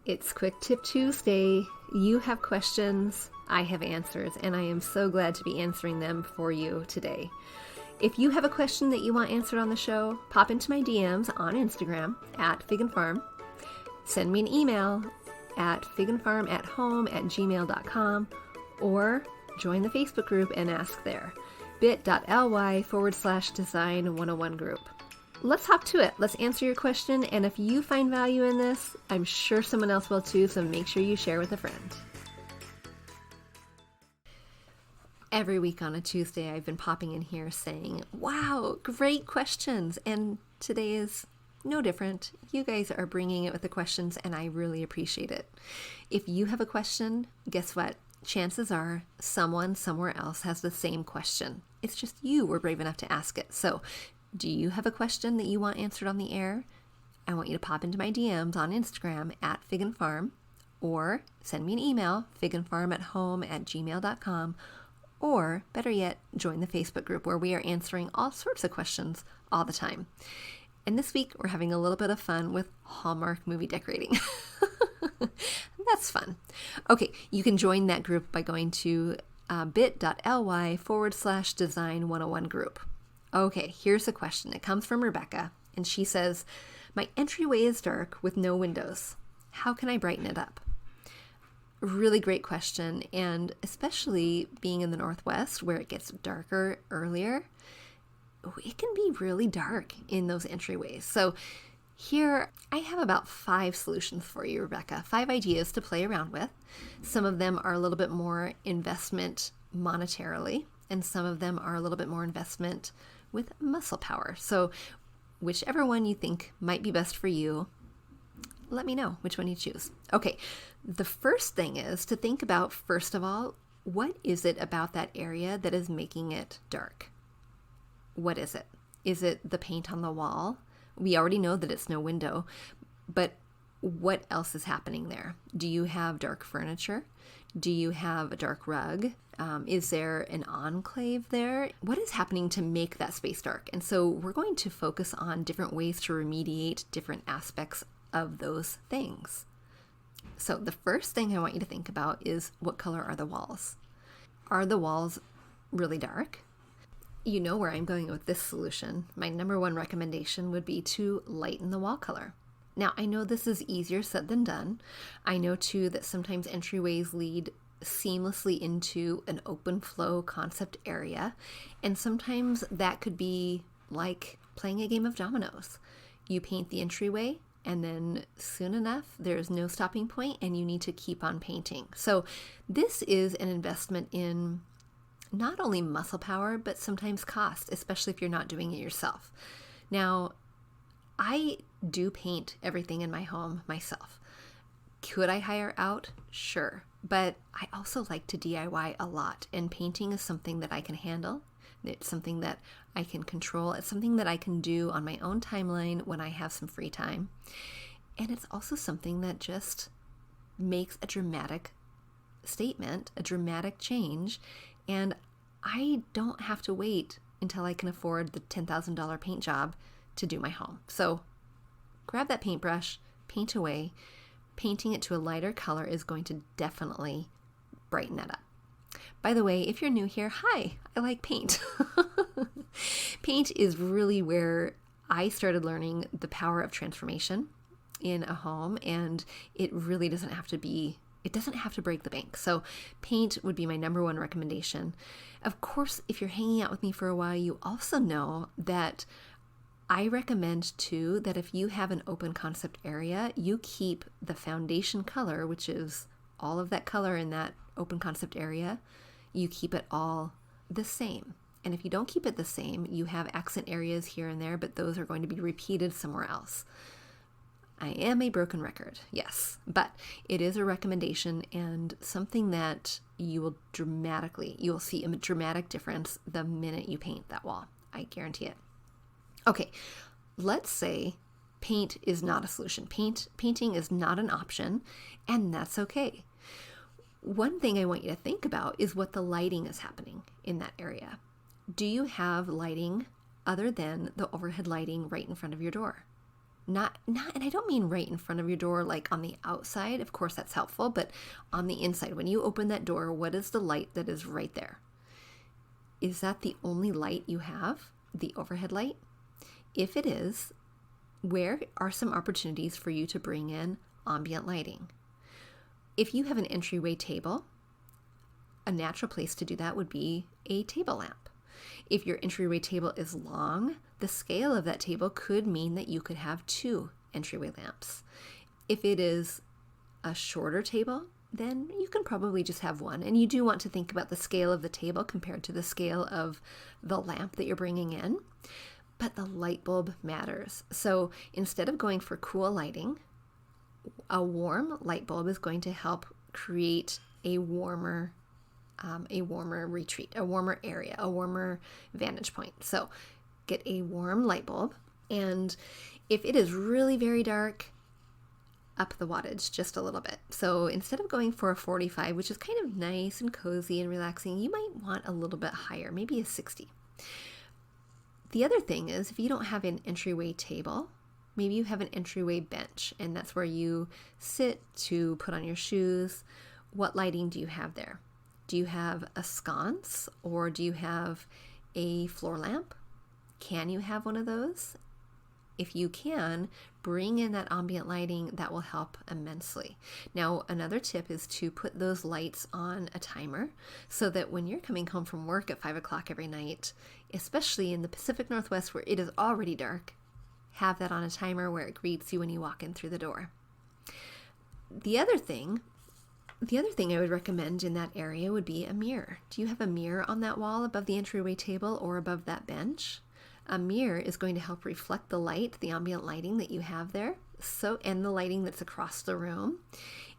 It's Quick Tip Tuesday. You have questions, I have answers, and I am so glad to be answering them for you today. If you have a question that you want answered on the show, pop into my DMs on Instagram at figandfarm. Send me an email at figandfarmathome@gmail.com or join the Facebook group and ask there. bit.ly/design101 group. Let's hop to it. Let's answer your question, and if you find value in this, I'm sure someone else will too, so make sure you share with a friend. Every week on a Tuesday, I've been popping in here saying, wow, great questions, and today is no different. You guys are bringing it with the questions, and I really appreciate it. If you have a question, guess what? Chances are someone somewhere else has the same question. It's just you were brave enough to ask it. So do you have a question that you want answered on the air? I want you to pop into my DMs on Instagram at figandfarm, or send me an email, figandfarmathome@gmail.com, or better yet, join the Facebook group where we are answering all sorts of questions all the time. And this week, we're having a little bit of fun with Hallmark movie decorating. That's fun. Okay, you can join that group by going to bit.ly/design101 group. Okay, here's a question. It comes from Rebecca, and she says, my entryway is dark with no windows. How can I brighten it up? Really great question, and especially being in the Northwest where it gets darker earlier, it can be really dark in those entryways. So here I have about 5 solutions for you, Rebecca, 5 ideas to play around with. Some of them are a little bit more investment monetarily, and some of them are a little bit more investment with muscle power. So whichever one you think might be best for you, let me know which one you choose. Okay, the first thing is to think about, first of all, what is it about that area that is making it dark? What is it? Is it the paint on the wall? We already know that it's no window, but what else is happening there? Do you have dark furniture? Do you have a dark rug? Is there an enclave there? What is happening to make that space dark? And so we're going to focus on different ways to remediate different aspects of those things. So the first thing I want you to think about is, what color are the walls? Are the walls really dark? You know where I'm going with this solution. My number one recommendation would be to lighten the wall color. Now, I know this is easier said than done. I know too that sometimes entryways lead seamlessly into an open flow concept area, and sometimes that could be like playing a game of dominoes. You paint the entryway, and then soon enough, there's no stopping point, and you need to keep on painting. So this is an investment in not only muscle power, but sometimes cost, especially if you're not doing it yourself. Now, I do paint everything in my home myself. Could I hire out? Sure. But I also like to DIY a lot, and painting is something that I can handle. It's something that I can control. It's something that I can do on my own timeline when I have some free time. And it's also something that just makes a dramatic statement, a dramatic change, and I don't have to wait until I can afford the $10,000 paint job to do my home. So grab that paintbrush, paint away. Painting it to a lighter color is going to definitely brighten that up. By the way, if you're new here, hi, I like paint. Paint is really where I started learning the power of transformation in a home, and it really doesn't have to break the bank. So paint would be my number one recommendation. Of course, if you're hanging out with me for a while, you also know that I recommend too that if you have an open concept area, you keep the foundation color, which is all of that color in that open concept area, you keep it all the same. And if you don't keep it the same, you have accent areas here and there, but those are going to be repeated somewhere else. I am a broken record, yes, but it is a recommendation and something that you'll see a dramatic difference the minute you paint that wall. I guarantee it. Okay, let's say paint is not a solution. Painting is not an option, and that's okay. One thing I want you to think about is what the lighting is happening in that area. Do you have lighting other than the overhead lighting right in front of your door? And I don't mean right in front of your door, like on the outside. Of course, that's helpful, but on the inside, when you open that door, what is the light that is right there? Is that the only light you have, the overhead light? If it is, where are some opportunities for you to bring in ambient lighting? If you have an entryway table, a natural place to do that would be a table lamp. If your entryway table is long, the scale of that table could mean that you could have 2 entryway lamps. If it is a shorter table, then you can probably just have 1. And you do want to think about the scale of the table compared to the scale of the lamp that you're bringing in. But the light bulb matters. So instead of going for cool lighting, a warm light bulb is going to help create a warmer retreat, a warmer area, a warmer vantage point. So get a warm light bulb, and if it is really very dark, up the wattage just a little bit. So instead of going for a 45, which is kind of nice and cozy and relaxing, you might want a little bit higher, maybe a 60. The other thing is, if you don't have an entryway table, maybe you have an entryway bench, and that's where you sit to put on your shoes. What lighting do you have there? Do you have a sconce, or do you have a floor lamp? Can you have one of those? If you can, bring in that ambient lighting. That will help immensely. Now, another tip is to put those lights on a timer so that when you're coming home from work at 5 o'clock every night, especially in the Pacific Northwest where it is already dark, have that on a timer where it greets you when you walk in through the door. The other thing I would recommend in that area would be a mirror. Do you have a mirror on that wall above the entryway table or above that bench? A mirror is going to help reflect the light, the ambient lighting that you have there, and the lighting that's across the room.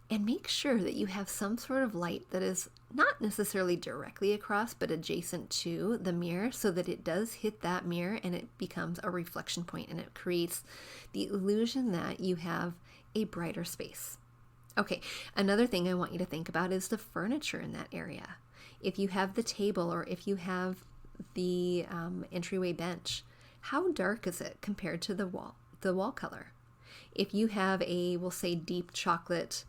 And make sure that you have some sort of light that is not necessarily directly across, but adjacent to the mirror, so that it does hit that mirror and it becomes a reflection point, and it creates the illusion that you have a brighter space. Okay, another thing I want you to think about is the furniture in that area. If you have the table, or if you have the entryway bench, how dark is it compared to the wall color? If you have we'll say deep chocolate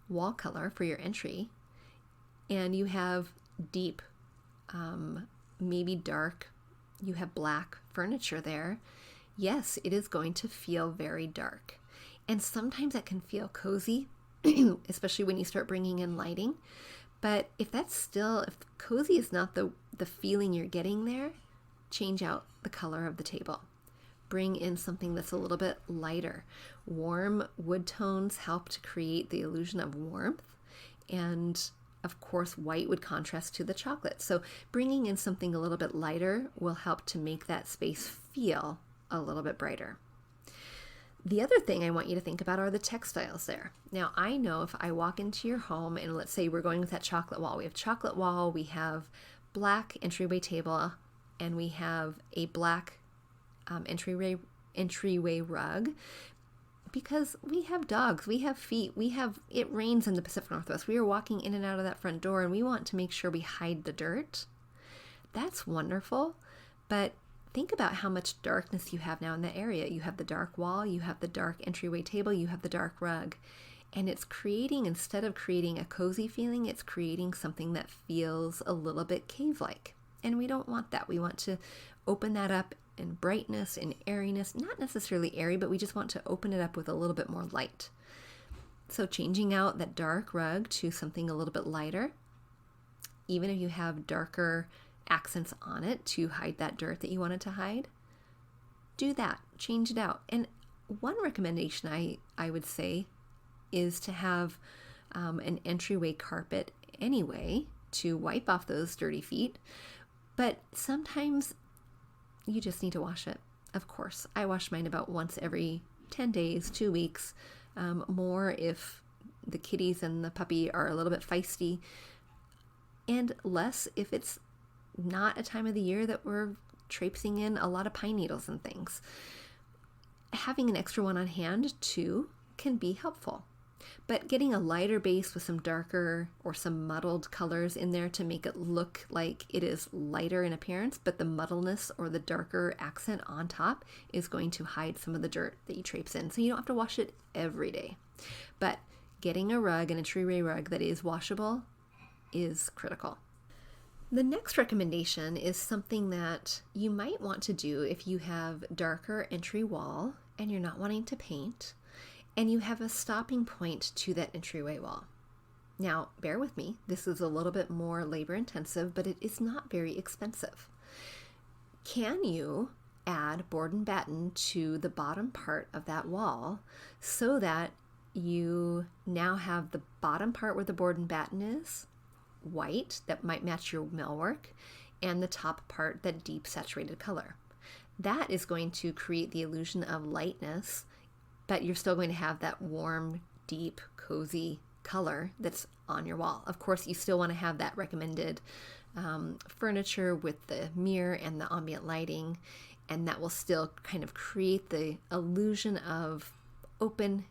wall color for your entry, and you have deep, maybe dark, you have black furniture there, yes, it is going to feel very dark. And sometimes that can feel cozy, especially when you start bringing in lighting. But if cozy is not the feeling you're getting there, change out the color of the table. Bring in something that's a little bit lighter. Warm wood tones help to create the illusion of warmth. And of course, white would contrast to the chocolate. So bringing in something a little bit lighter will help to make that space feel a little bit brighter. The other thing I want you to think about are the textiles there. Now, I know if I walk into your home, and let's say we're going with that chocolate wall. We have chocolate wall, we have black entryway table, and we have a black entryway rug. Because we have dogs, we have feet, it rains in the Pacific Northwest. We are walking in and out of that front door, and we want to make sure we hide the dirt. That's wonderful, but think about how much darkness you have now in that area. You have the dark wall, you have the dark entryway table, you have the dark rug. And it's instead of creating a cozy feeling, it's creating something that feels a little bit cave-like. And we don't want that. We want to open that up in brightness and airiness. Not necessarily airy, but we just want to open it up with a little bit more light. So changing out that dark rug to something a little bit lighter, even if you have darker accents on it to hide that dirt that you wanted to hide, do that. Change it out. And one recommendation I would say is to have an entryway carpet anyway to wipe off those dirty feet. But sometimes you just need to wash it. Of course, I wash mine about once every 10 days, 2 weeks, more if the kitties and the puppy are a little bit feisty, and less if it's not a time of the year that we're traipsing in a lot of pine needles and things. Having an extra one on hand too can be helpful. But getting a lighter base with some darker or some muddled colors in there to make it look like it is lighter in appearance, but the muddleness or the darker accent on top is going to hide some of the dirt that you traipse in. So you don't have to wash it every day. But getting a rug, an Entryway rug that is washable, is critical. The next recommendation is something that you might want to do if you have darker entry wall and you're not wanting to paint, and you have a stopping point to that entryway wall. Now, bear with me, this is a little bit more labor intensive, but it is not very expensive. Can you add board and batten to the bottom part of that wall so that you now have the bottom part where the board and batten is white, that might match your millwork, and the top part that deep saturated color? That is going to create the illusion of lightness, but you're still going to have that warm, deep, cozy color that's on your wall. Of course, you still want to have that recommended furniture with the mirror and the ambient lighting, and that will still kind of create the illusion of open,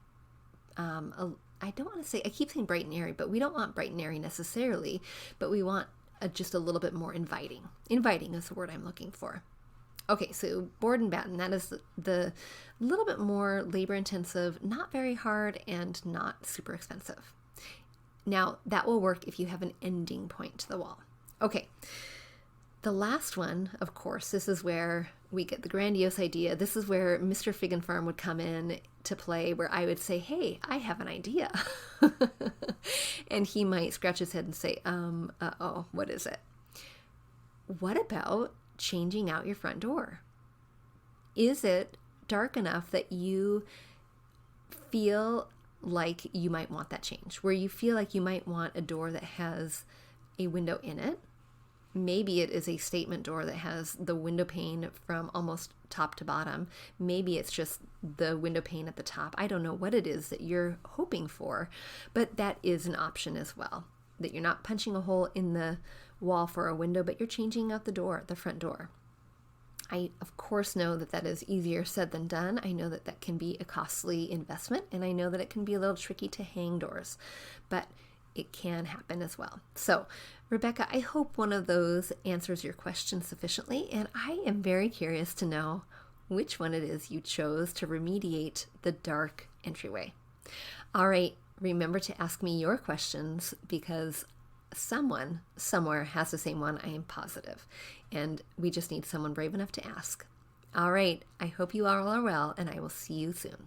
I don't want to say, I keep saying bright and airy, but we don't want bright and airy necessarily, but we want just a little bit more inviting. Inviting is the word I'm looking for. Okay, so board and batten, that is the little bit more labor intensive, not very hard, and not super expensive. Now, that will work if you have an ending point to the wall. Okay, the last one, of course, this is where we get the grandiose idea. This is where Mr. Fig and Farm would come in to play, where I would say, hey, I have an idea. And he might scratch his head and say, uh-oh, what is it? What about changing out your front door? Is it dark enough that you feel like you might want that change, where you feel like you might want a door that has a window in it? Maybe it is a statement door that has the window pane from almost top to bottom. Maybe it's just the window pane at the top. I don't know what it is that you're hoping for, but that is an option as well. That you're not punching a hole in the wall for a window, but you're changing out the door, the front door. I, of course, know that that is easier said than done. I know that that can be a costly investment, and I know that it can be a little tricky to hang doors, but it can happen as well. So, Rebecca, I hope one of those answers your question sufficiently, and I am very curious to know which one it is you chose to remediate the dark entryway. All right, remember to ask me your questions, because someone somewhere has the same one, I am positive, and we just need someone brave enough to ask. All right, I hope you all are well, and I will see you soon.